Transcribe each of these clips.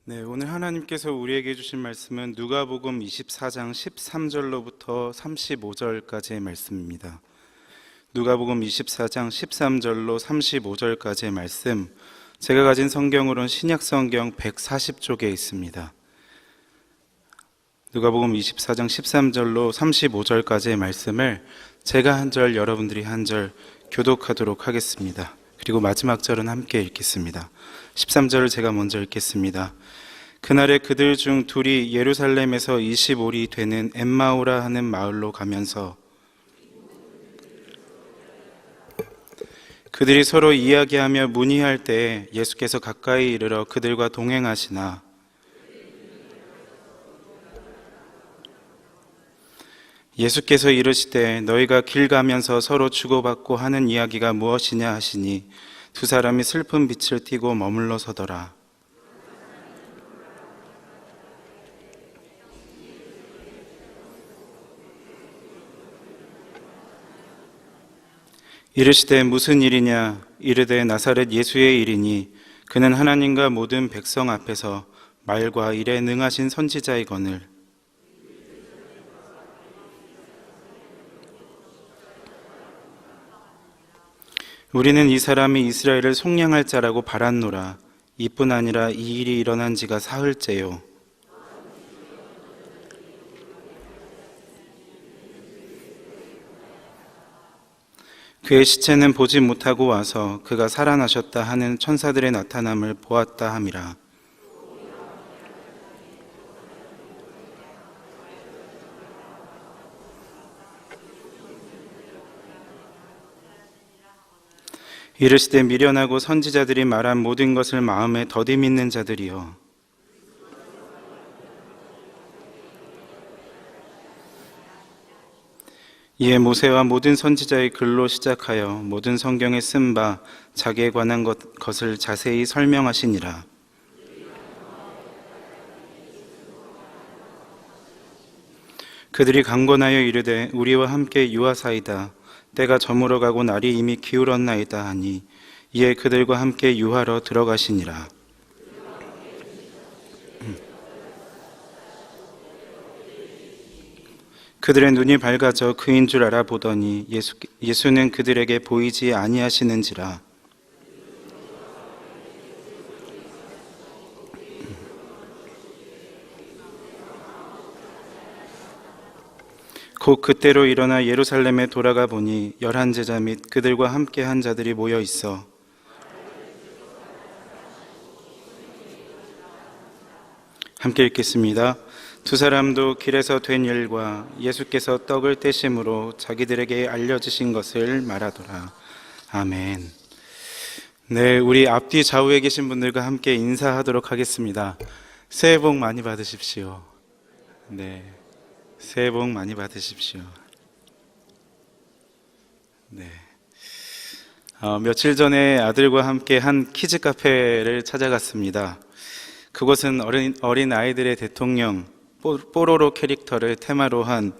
네, 오늘 하나님께서 우리에게 주신 말씀은 누가복음 24장 13절로부터 35절까지의 말씀입니다. 누가복음 24장 13절로 35절까지의 말씀, 제가 가진 성경으로는 신약성경 140쪽에 있습니다. 누가복음 24장 13절로 35절까지의 말씀을 제가 한 절, 여러분들이 한 절 교독하도록 하겠습니다. 그리고 마지막 절은 함께 읽겠습니다. 13절을 제가 먼저 읽겠습니다. 그날에 그들 중 둘이 예루살렘에서 25리 되는 엠마오라 하는 마을로 가면서 그들이 서로 이야기하며 문의할 때에 예수께서 가까이 이르러 그들과 동행하시나 예수께서 이르시되 너희가 길 가면서 서로 주고받고 하는 이야기가 무엇이냐 하시니 두 사람이 슬픈 빛을 띠고 머물러 서더라. 이르시되 무슨 일이냐? 이르되 나사렛 예수의 일이니 그는 하나님과 모든 백성 앞에서 말과 일에 능하신 선지자이거늘 우리는 이 사람이 이스라엘을 속량할 자라고 바랐노라. 이뿐 아니라 이 일이 일어난 지가 사흘째요. 그의 시체는 보지 못하고 와서 그가 살아나셨다 하는 천사들의 나타남을 보았다 함이라. 이르시되 미련하고 선지자들이 말한 모든 것을 마음에 더디 믿는 자들이여, 이에 모세와 모든 선지자의 글로 시작하여 모든 성경에 쓴 바 자기에 관한 것을 자세히 설명하시니라. 그들이 강권하여 이르되 우리와 함께 유하사이다. 때가 저물어 가고 날이 이미 기울었나이다 하니 이에 그들과 함께 유하러 들어가시니라. 그들의 눈이 밝아져 그인 줄 알아보더니 예수는 그들에게 보이지 아니하시는지라. 곧 그때로 일어나 예루살렘에 돌아가 보니 11제자 및 그들과 함께 한 자들이 모여 있어 함께 읽겠습니다. 두 사람도 길에서 된 일과 예수께서 떡을 떼심으로 자기들에게 알려주신 것을 말하더라. 아멘. 네, 우리 앞뒤 좌우에 계신 분들과 함께 인사하도록 하겠습니다. 새해 복 많이 받으십시오. 네, 새해 복 많이 받으십시오. 네. 며칠 전에 아들과 함께 한 키즈 카페를 찾아갔습니다. 그곳은 어린 아이들의 대통령 뽀로로 캐릭터를 테마로 한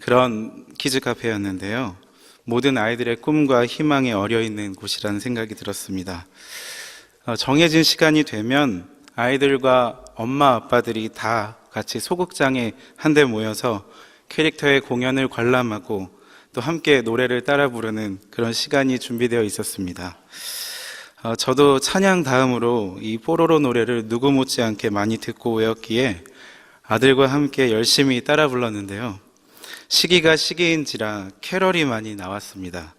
그런 키즈 카페였는데요. 모든 아이들의 꿈과 희망에 어려있는 곳이라는 생각이 들었습니다. 정해진 시간이 되면 아이들과 엄마 아빠들이 다 같이 소극장에 한데 모여서 캐릭터의 공연을 관람하고 또 함께 노래를 따라 부르는 그런 시간이 준비되어 있었습니다. 저도 찬양 다음으로 이 뽀로로 노래를 누구 못지않게 많이 듣고 외웠기에 아들과 함께 열심히 따라 불렀는데요. 시기가 시기인지라 캐럴이 많이 나왔습니다.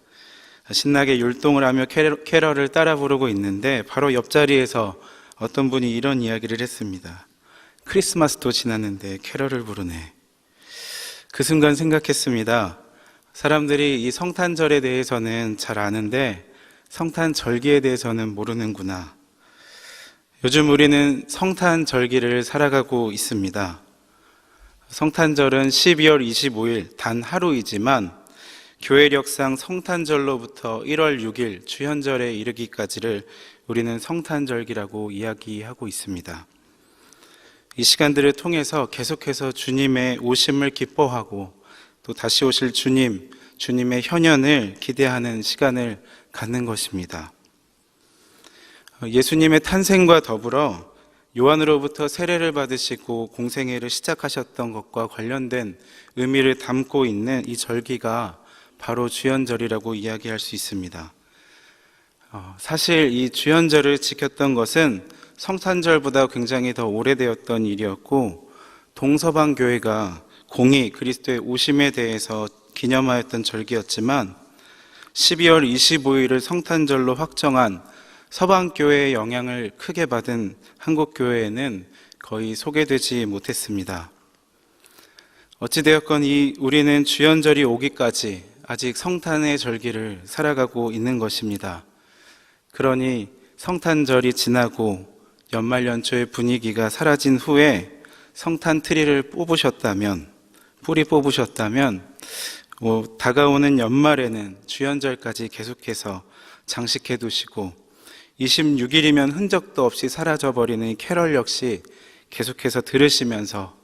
신나게 율동을 하며 캐럴을 따라 부르고 있는데 바로 옆자리에서 어떤 분이 이런 이야기를 했습니다. 크리스마스도 지났는데 캐럴을 부르네. 그 순간 생각했습니다. 사람들이 이 성탄절에 대해서는 잘 아는데 성탄절기에 대해서는 모르는구나. 요즘 우리는 성탄절기를 살아가고 있습니다. 성탄절은 12월 25일 단 하루이지만 교회력상 성탄절로부터 1월 6일 주현절에 이르기까지를 우리는 성탄절기라고 이야기하고 있습니다. 이 시간들을 통해서 계속해서 주님의 오심을 기뻐하고 또 다시 오실 주님의 현현을 기대하는 시간을 갖는 것입니다. 예수님의 탄생과 더불어 요한으로부터 세례를 받으시고 공생애를 시작하셨던 것과 관련된 의미를 담고 있는 이 절기가 바로 주연절이라고 이야기할 수 있습니다. 사실 이 주연절을 지켰던 것은 성탄절보다 굉장히 더 오래되었던 일이었고, 동서방 교회가 공의 그리스도의 오심에 대해서 기념하였던 절기였지만 12월 25일을 성탄절로 확정한 서방교회의 영향을 크게 받은 한국교회에는 거의 소개되지 못했습니다. 어찌되었건 우리는 주연절이 오기까지 아직 성탄의 절기를 살아가고 있는 것입니다. 그러니 성탄절이 지나고 연말연초의 분위기가 사라진 후에 성탄 트리를 뿌리 뽑으셨다면 다가오는 연말에는 주연절까지 계속해서 장식해 두시고 26일이면 흔적도 없이 사라져버리는 캐럴 역시 계속해서 들으시면서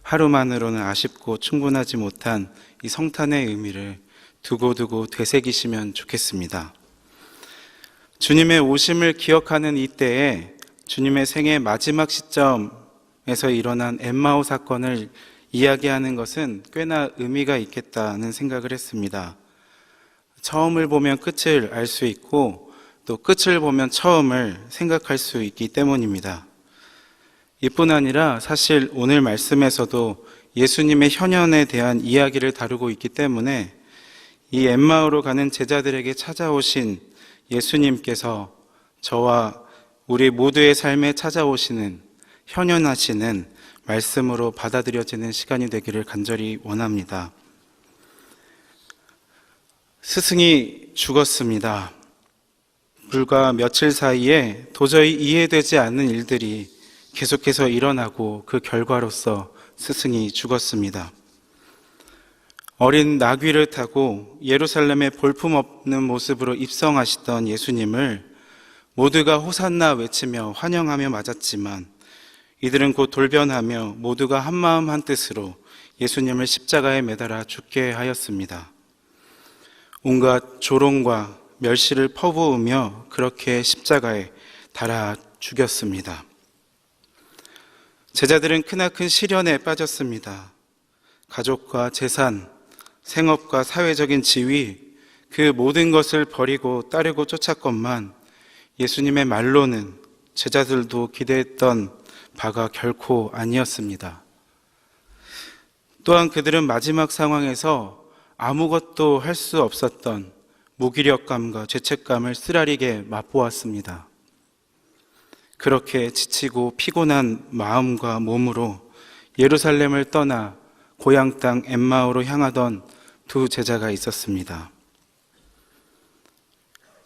하루만으로는 아쉽고 충분하지 못한 이 성탄의 의미를 두고두고 되새기시면 좋겠습니다. 주님의 오심을 기억하는 이때에 주님의 생애 마지막 시점에서 일어난 엠마오 사건을 이야기하는 것은 꽤나 의미가 있겠다는 생각을 했습니다. 처음을 보면 끝을 알 수 있고 또 끝을 보면 처음을 생각할 수 있기 때문입니다. 이뿐 아니라 사실 오늘 말씀에서도 예수님의 현현에 대한 이야기를 다루고 있기 때문에 이 엠마오로 가는 제자들에게 찾아오신 예수님께서 저와 우리 모두의 삶에 찾아오시는 현현하시는 말씀으로 받아들여지는 시간이 되기를 간절히 원합니다. 스승이 죽었습니다. 불과 며칠 사이에 도저히 이해되지 않는 일들이 계속해서 일어나고 그 결과로서 스승이 죽었습니다. 어린 나귀를 타고 예루살렘에 볼품없는 모습으로 입성하시던 예수님을 모두가 호산나 외치며 환영하며 맞았지만 이들은 곧 돌변하며 모두가 한마음 한뜻으로 예수님을 십자가에 매달아 죽게 하였습니다. 온갖 조롱과 멸시를 퍼부으며 그렇게 십자가에 달아 죽였습니다. 제자들은 크나큰 시련에 빠졌습니다. 가족과 재산, 생업과 사회적인 지위, 그 모든 것을 버리고 따르고 쫓았건만 예수님의 말로는 제자들도 기대했던 바가 결코 아니었습니다. 또한 그들은 마지막 상황에서 아무것도 할 수 없었던 무기력감과 죄책감을 쓰라리게 맛보았습니다. 그렇게 지치고 피곤한 마음과 몸으로 예루살렘을 떠나 고향 땅 엠마오로 향하던 두 제자가 있었습니다.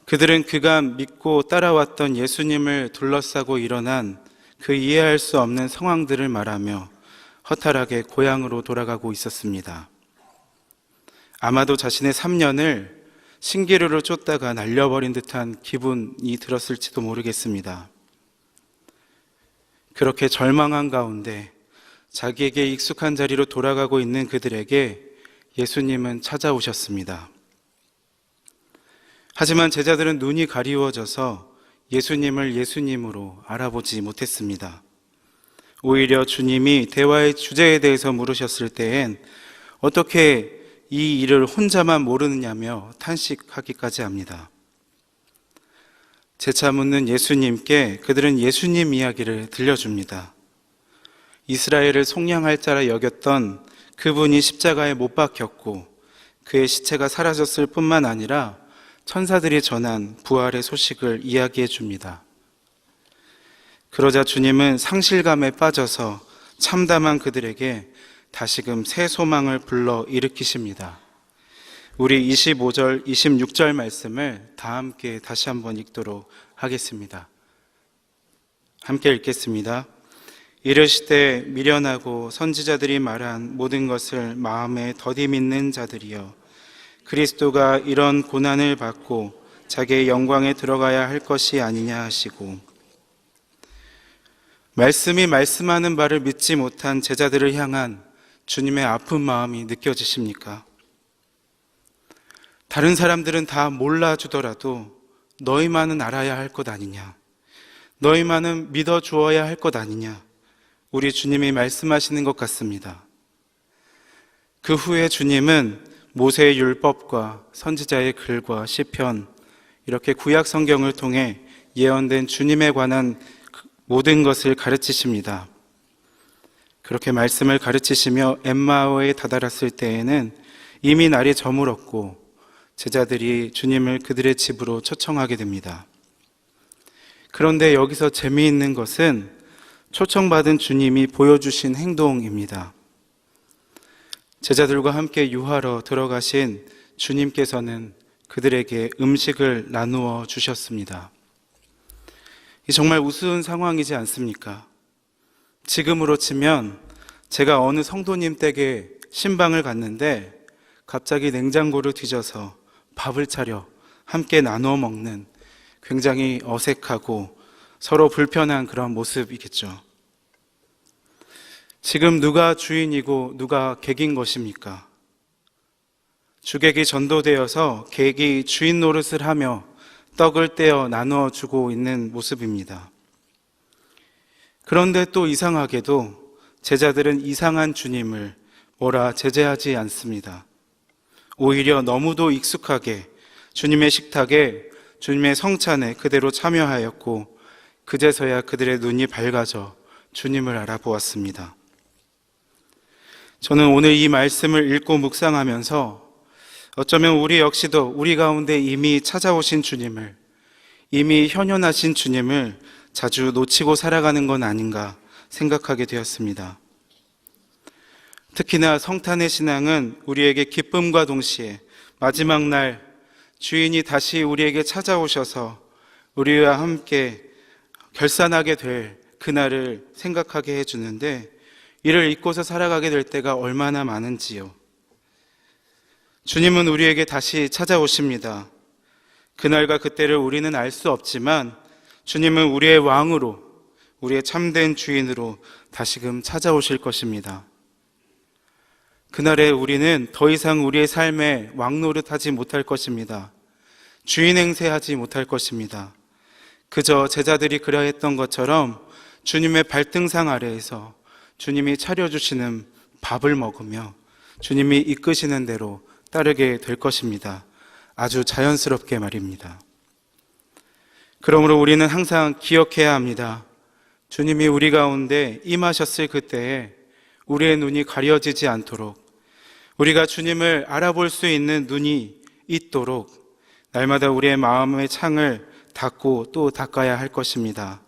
그들은 그간 믿고 따라왔던 예수님을 둘러싸고 일어난 그 이해할 수 없는 상황들을 말하며 허탈하게 고향으로 돌아가고 있었습니다. 아마도 자신의 3년을 신기루를 쫓다가 날려버린 듯한 기분이 들었을지도 모르겠습니다. 그렇게 절망한 가운데 자기에게 익숙한 자리로 돌아가고 있는 그들에게 예수님은 찾아오셨습니다. 하지만 제자들은 눈이 가리워져서 예수님을 예수님으로 알아보지 못했습니다. 오히려 주님이 대화의 주제에 대해서 물으셨을 때엔 어떻게 이 일을 혼자만 모르느냐며 탄식하기까지 합니다. 재차 묻는 예수님께 그들은 예수님 이야기를 들려줍니다. 이스라엘을 속량할 자라 여겼던 그분이 십자가에 못 박혔고 그의 시체가 사라졌을 뿐만 아니라 천사들이 전한 부활의 소식을 이야기해 줍니다. 그러자 주님은 상실감에 빠져서 참담한 그들에게 다시금 새 소망을 불러 일으키십니다. 우리 25절, 26절 말씀을 다 함께 다시 한번 읽도록 하겠습니다. 함께 읽겠습니다. 이르시되 미련하고 선지자들이 말한 모든 것을 마음에 더디 믿는 자들이여, 그리스도가 이런 고난을 받고 자기의 영광에 들어가야 할 것이 아니냐 하시고, 말씀이 말씀하는 바를 믿지 못한 제자들을 향한 주님의 아픈 마음이 느껴지십니까? 다른 사람들은 다 몰라주더라도 너희만은 알아야 할 것 아니냐, 너희만은 믿어 주어야 할 것 아니냐, 우리 주님이 말씀하시는 것 같습니다. 그 후에 주님은 모세의 율법과 선지자의 글과 시편, 이렇게 구약 성경을 통해 예언된 주님에 관한 모든 것을 가르치십니다. 그렇게 말씀을 가르치시며 엠마오에 다다랐을 때에는 이미 날이 저물었고 제자들이 주님을 그들의 집으로 초청하게 됩니다. 그런데 여기서 재미있는 것은 초청받은 주님이 보여주신 행동입니다. 제자들과 함께 유하러 들어가신 주님께서는 그들에게 음식을 나누어 주셨습니다. 이 정말 우스운 상황이지 않습니까? 지금으로 치면 제가 어느 성도님 댁에 신방을 갔는데 갑자기 냉장고를 뒤져서 밥을 차려 함께 나누어 먹는 굉장히 어색하고 서로 불편한 그런 모습이겠죠. 지금 누가 주인이고 누가 객인 것입니까? 주객이 전도되어서 객이 주인 노릇을 하며 떡을 떼어 나누어 주고 있는 모습입니다. 그런데 또 이상하게도 제자들은 이상한 주님을 뭐라 제재하지 않습니다. 오히려 너무도 익숙하게 주님의 식탁에, 주님의 성찬에 그대로 참여하였고 그제서야 그들의 눈이 밝아져 주님을 알아보았습니다. 저는 오늘 이 말씀을 읽고 묵상하면서 어쩌면 우리 역시도 우리 가운데 이미 찾아오신 주님을, 이미 현현하신 주님을 자주 놓치고 살아가는 건 아닌가 생각하게 되었습니다. 특히나 성탄의 신앙은 우리에게 기쁨과 동시에 마지막 날 주인이 다시 우리에게 찾아오셔서 우리와 함께 결산하게 될 그날을 생각하게 해주는데, 이를 잊고서 살아가게 될 때가 얼마나 많은지요. 주님은 우리에게 다시 찾아오십니다. 그날과 그때를 우리는 알 수 없지만 주님은 우리의 왕으로, 우리의 참된 주인으로 다시금 찾아오실 것입니다. 그날에 우리는 더 이상 우리의 삶에 왕노릇하지 못할 것입니다. 주인 행세하지 못할 것입니다. 그저 제자들이 그러했던 것처럼 주님의 발등상 아래에서 주님이 차려주시는 밥을 먹으며 주님이 이끄시는 대로 따르게 될 것입니다. 아주 자연스럽게 말입니다. 그러므로 우리는 항상 기억해야 합니다. 주님이 우리 가운데 임하셨을 그때에 우리의 눈이 가려지지 않도록, 우리가 주님을 알아볼 수 있는 눈이 있도록 날마다 우리의 마음의 창을 닫고 또 닫아야 할 것입니다.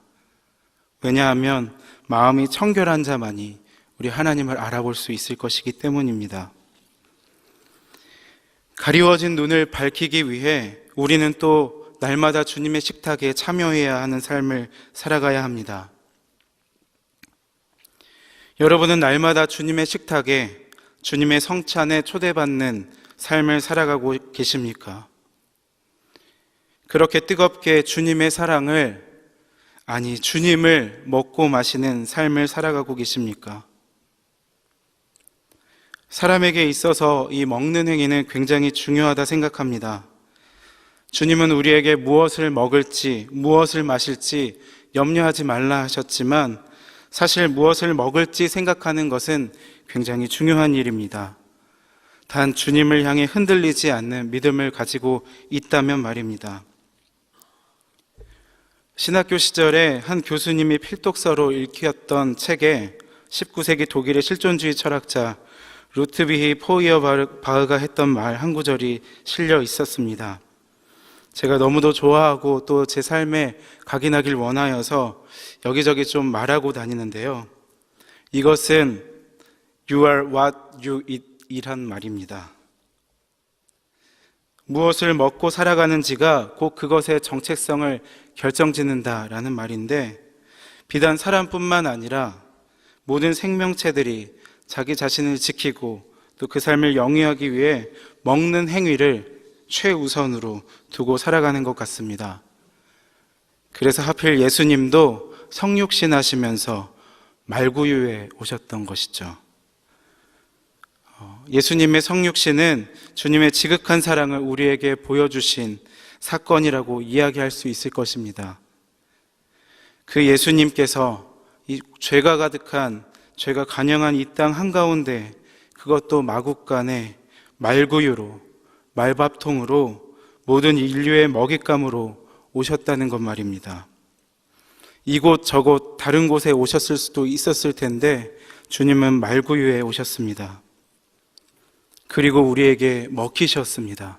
왜냐하면 마음이 청결한 자만이 우리 하나님을 알아볼 수 있을 것이기 때문입니다. 가리워진 눈을 밝히기 위해 우리는 또 날마다 주님의 식탁에 참여해야 하는 삶을 살아가야 합니다. 여러분은 날마다 주님의 식탁에, 주님의 성찬에 초대받는 삶을 살아가고 계십니까? 그렇게 뜨겁게 주님의 사랑을, 아니 주님을 먹고 마시는 삶을 살아가고 계십니까? 사람에게 있어서 이 먹는 행위는 굉장히 중요하다 생각합니다. 주님은 우리에게 무엇을 먹을지, 무엇을 마실지 염려하지 말라 하셨지만 사실 무엇을 먹을지 생각하는 것은 굉장히 중요한 일입니다. 단 주님을 향해 흔들리지 않는 믿음을 가지고 있다면 말입니다. 신학교 시절에 한 교수님이 필독서로 읽혔던 책에 19세기 독일의 실존주의 철학자 루트비히 포이어바흐가 했던 말 한 구절이 실려 있었습니다. 제가 너무도 좋아하고 또 제 삶에 각인하길 원하여서 여기저기 좀 말하고 다니는데요. 이것은 You are what you eat 이란 말입니다. 무엇을 먹고 살아가는지가 곧 그것의 정체성을 결정짓는다라는 말인데, 비단 사람뿐만 아니라 모든 생명체들이 자기 자신을 지키고 또 그 삶을 영위하기 위해 먹는 행위를 최우선으로 두고 살아가는 것 같습니다. 그래서 하필 예수님도 성육신 하시면서 말구유에 오셨던 것이죠. 예수님의 성육신은 주님의 지극한 사랑을 우리에게 보여주신 사건이라고 이야기할 수 있을 것입니다. 그 예수님께서 이 죄가 가득한, 죄가 간영한 이 땅 한가운데, 그것도 마국간에 말구유로, 말밥통으로, 모든 인류의 먹잇감으로 오셨다는 것 말입니다. 이곳 저곳 다른 곳에 오셨을 수도 있었을 텐데 주님은 말구유에 오셨습니다. 그리고 우리에게 먹히셨습니다.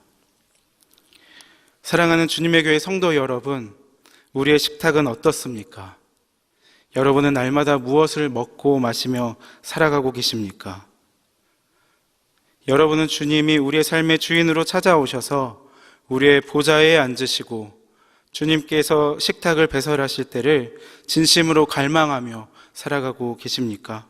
사랑하는 주님의 교회 성도 여러분, 우리의 식탁은 어떻습니까? 여러분은 날마다 무엇을 먹고 마시며 살아가고 계십니까? 여러분은 주님이 우리의 삶의 주인으로 찾아오셔서 우리의 보좌에 앉으시고 주님께서 식탁을 배설하실 때를 진심으로 갈망하며 살아가고 계십니까?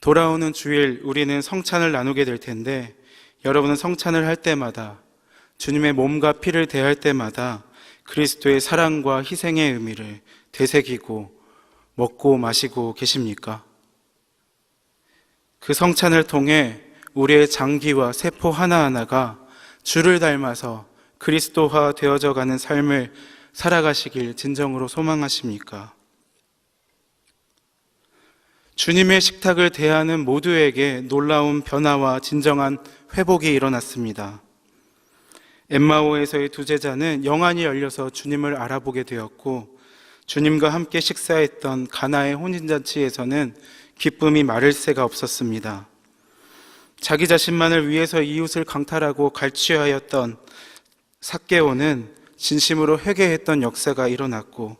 돌아오는 주일 우리는 성찬을 나누게 될 텐데, 여러분은 성찬을 할 때마다, 주님의 몸과 피를 대할 때마다 그리스도의 사랑과 희생의 의미를 되새기고 먹고 마시고 계십니까? 그 성찬을 통해 우리의 장기와 세포 하나하나가 주를 닮아서 그리스도화 되어져 가는 삶을 살아가시길 진정으로 소망하십니까? 주님의 식탁을 대하는 모두에게 놀라운 변화와 진정한 회복이 일어났습니다. 엠마오에서의 두 제자는 영안이 열려서 주님을 알아보게 되었고, 주님과 함께 식사했던 가나의 혼인잔치에서는 기쁨이 마를 새가 없었습니다. 자기 자신만을 위해서 이웃을 강탈하고 갈취하였던 삭개오는 진심으로 회개했던 역사가 일어났고,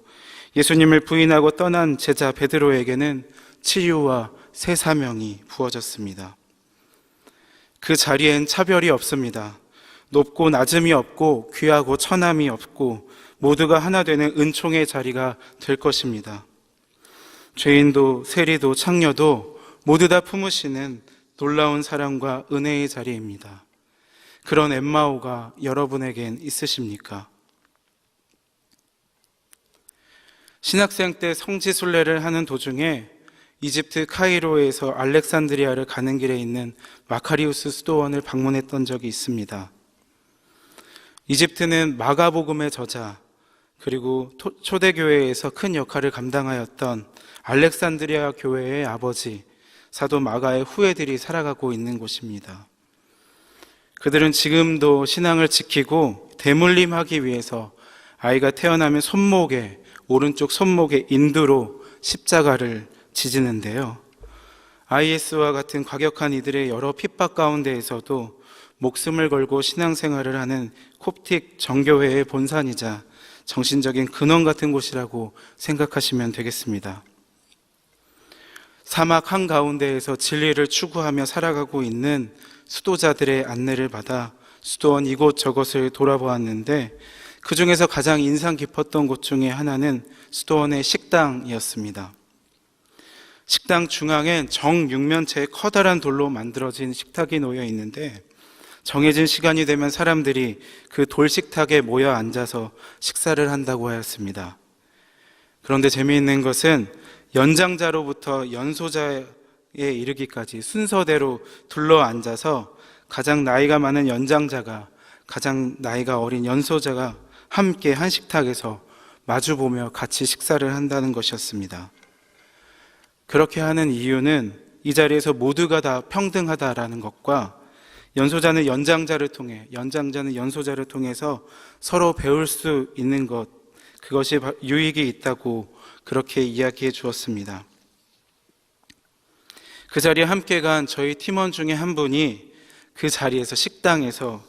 예수님을 부인하고 떠난 제자 베드로에게는 치유와 새 사명이 부어졌습니다. 그 자리엔 차별이 없습니다. 높고 낮음이 없고 귀하고 천함이 없고 모두가 하나 되는 은총의 자리가 될 것입니다. 죄인도 세리도 창녀도 모두 다 품으시는 놀라운 사랑과 은혜의 자리입니다. 그런 엠마오가 여러분에겐 있으십니까? 신학생 때 성지순례를 하는 도중에 이집트 카이로에서 알렉산드리아를 가는 길에 있는 마카리우스 수도원을 방문했던 적이 있습니다. 이집트는 마가복음의 저자, 그리고 초대교회에서 큰 역할을 감당하였던 알렉산드리아 교회의 아버지 사도 마가의 후예들이 살아가고 있는 곳입니다. 그들은 지금도 신앙을 지키고 대물림하기 위해서 아이가 태어나면 오른쪽 손목에 인두로 십자가를 지지는데요. IS와 같은 과격한 이들의 여러 핍박 가운데에서도 목숨을 걸고 신앙생활을 하는 콥틱 정교회의 본산이자 정신적인 근원 같은 곳이라고 생각하시면 되겠습니다. 사막 한가운데에서 진리를 추구하며 살아가고 있는 수도자들의 안내를 받아 수도원 이곳저곳을 돌아보았는데, 그 중에서 가장 인상 깊었던 곳 중에 하나는 수도원의 식당이었습니다. 식당 중앙엔 정육면체의 커다란 돌로 만들어진 식탁이 놓여 있는데, 정해진 시간이 되면 사람들이 그 돌식탁에 모여 앉아서 식사를 한다고 하였습니다. 그런데 재미있는 것은 연장자로부터 연소자에 이르기까지 순서대로 둘러 앉아서 가장 나이가 많은 연장자가 가장 나이가 어린 연소자가 함께 한 식탁에서 마주보며 같이 식사를 한다는 것이었습니다. 그렇게 하는 이유는 이 자리에서 모두가 다 평등하다라는 것과 연소자는 연장자를 통해, 연장자는 연소자를 통해서 서로 배울 수 있는 것, 그것이 유익이 있다고 그렇게 이야기해 주었습니다. 그 자리에 함께 간 저희 팀원 중에 한 분이 그 자리에서 식당에서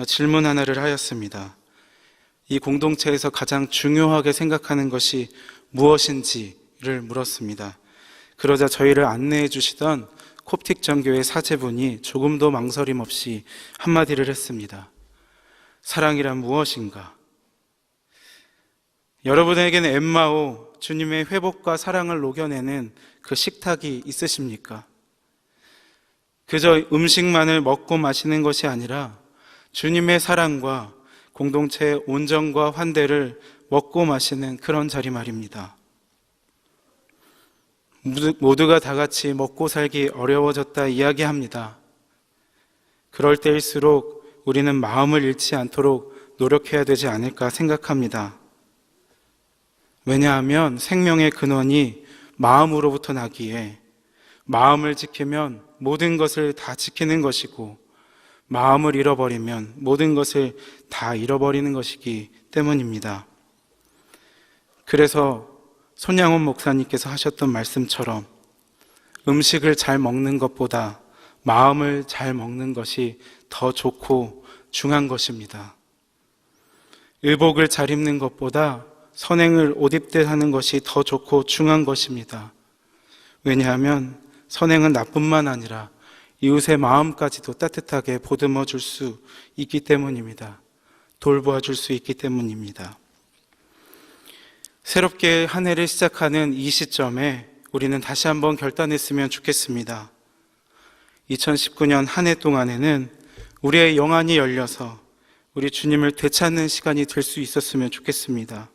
질문 하나를 하였습니다. 이 공동체에서 가장 중요하게 생각하는 것이 무엇인지를 물었습니다. 그러자 저희를 안내해 주시던 콥틱 정교회 사제분이 조금도 망설임 없이 한마디를 했습니다. 사랑이란 무엇인가? 여러분에게는 엠마오, 주님의 회복과 사랑을 녹여내는 그 식탁이 있으십니까? 그저 음식만을 먹고 마시는 것이 아니라 주님의 사랑과 공동체의 온정과 환대를 먹고 마시는 그런 자리 말입니다. 모두가 다 같이 먹고 살기 어려워졌다 이야기합니다. 그럴 때일수록 우리는 마음을 잃지 않도록 노력해야 되지 않을까 생각합니다. 왜냐하면 생명의 근원이 마음으로부터 나기에 마음을 지키면 모든 것을 다 지키는 것이고 마음을 잃어버리면 모든 것을 다 잃어버리는 것이기 때문입니다. 그래서 손양원 목사님께서 하셨던 말씀처럼 음식을 잘 먹는 것보다 마음을 잘 먹는 것이 더 좋고 중요한 것입니다. 의복을 잘 입는 것보다 선행을 옷 입듯 하는 것이 더 좋고 중요한 것입니다. 왜냐하면 선행은 나뿐만 아니라 이웃의 마음까지도 따뜻하게 보듬어 줄 수 있기 때문입니다. 돌보아 줄 수 있기 때문입니다. 새롭게 한 해를 시작하는 이 시점에 우리는 다시 한번 결단했으면 좋겠습니다. 2019년 한 해 동안에는 우리의 영안이 열려서 우리 주님을 되찾는 시간이 될 수 있었으면 좋겠습니다.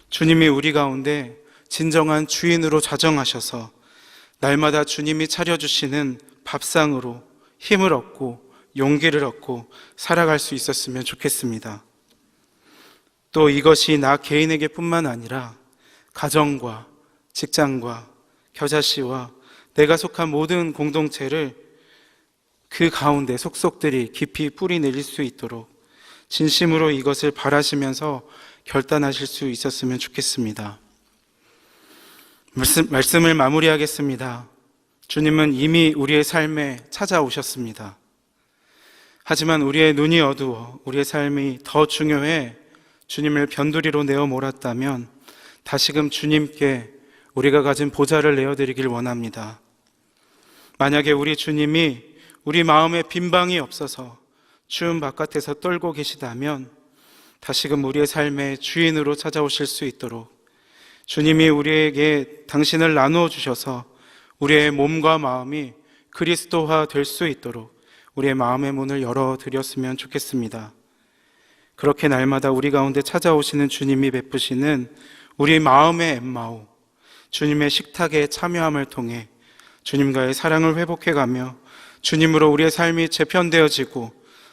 주님이 우리 가운데 진정한 주인으로 자정하셔서 날마다 주님이 차려주시는 밥상으로 힘을 얻고 용기를 얻고 살아갈 수 있었으면 좋겠습니다. 또 이것이 나 개인에게 뿐만 아니라 가정과 직장과 겨자씨와 내가 속한 모든 공동체를 그 가운데 속속들이 깊이 뿌리 내릴 수 있도록 진심으로 이것을 바라시면서 결단하실 수 있었으면 좋겠습니다. 말씀을 마무리하겠습니다. 주님은 이미 우리의 삶에 찾아오셨습니다. 하지만 우리의 눈이 어두워 우리의 삶이 더 중요해 주님을 변두리로 내어 몰았다면 다시금 주님께 우리가 가진 보좌를 내어드리길 원합니다. 만약에 우리 주님이 우리 마음에 빈방이 없어서 추운 바깥에서 떨고 계시다면 다시금 우리의 삶의 주인으로 찾아오실 수 있도록 주님이 우리에게 당신을 나누어 주셔서 우리의 몸과 마음이 그리스도화 될 수 있도록 우리의 마음의 문을 열어드렸으면 좋겠습니다. 그렇게 날마다 우리 가운데 찾아오시는 주님이 베푸시는 우리 마음의 엠마오, 주님의 식탁에 참여함을 통해 주님과의 사랑을 회복해가며 주님으로 우리의 삶이 재편되어지고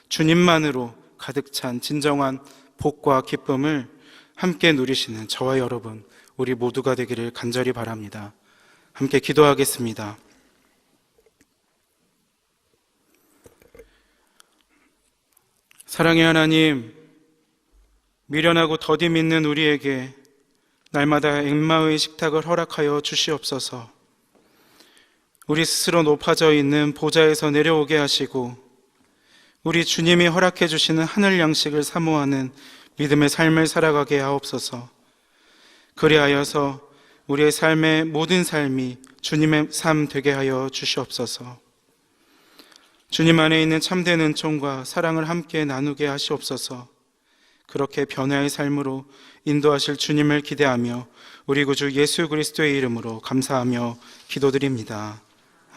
주님만으로 가득 찬 진정한 복과 기쁨을 함께 누리시는 저와 여러분, 우리 모두가 되기를 간절히 바랍니다. 함께 기도하겠습니다. 사랑의 하나님, 미련하고 더디 있는 우리에게 날마다 엠마오의 식탁을 허락하여 주시옵소서. 우리 스스로 높아져 있는 보좌에서 내려오게 하시고 우리 주님이 허락해 주시는 하늘 양식을 사모하는 믿음의 삶을 살아가게 하옵소서. 그리하여서 우리의 삶의 모든 삶이 주님의 삶 되게 하여 주시옵소서. 주님 안에 있는 참된 은총과 사랑을 함께 나누게 하시옵소서. 그렇게 변화의 삶으로 인도하실 주님을 기대하며 우리 구주 예수 그리스도의 이름으로 감사하며 기도드립니다.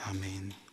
아멘.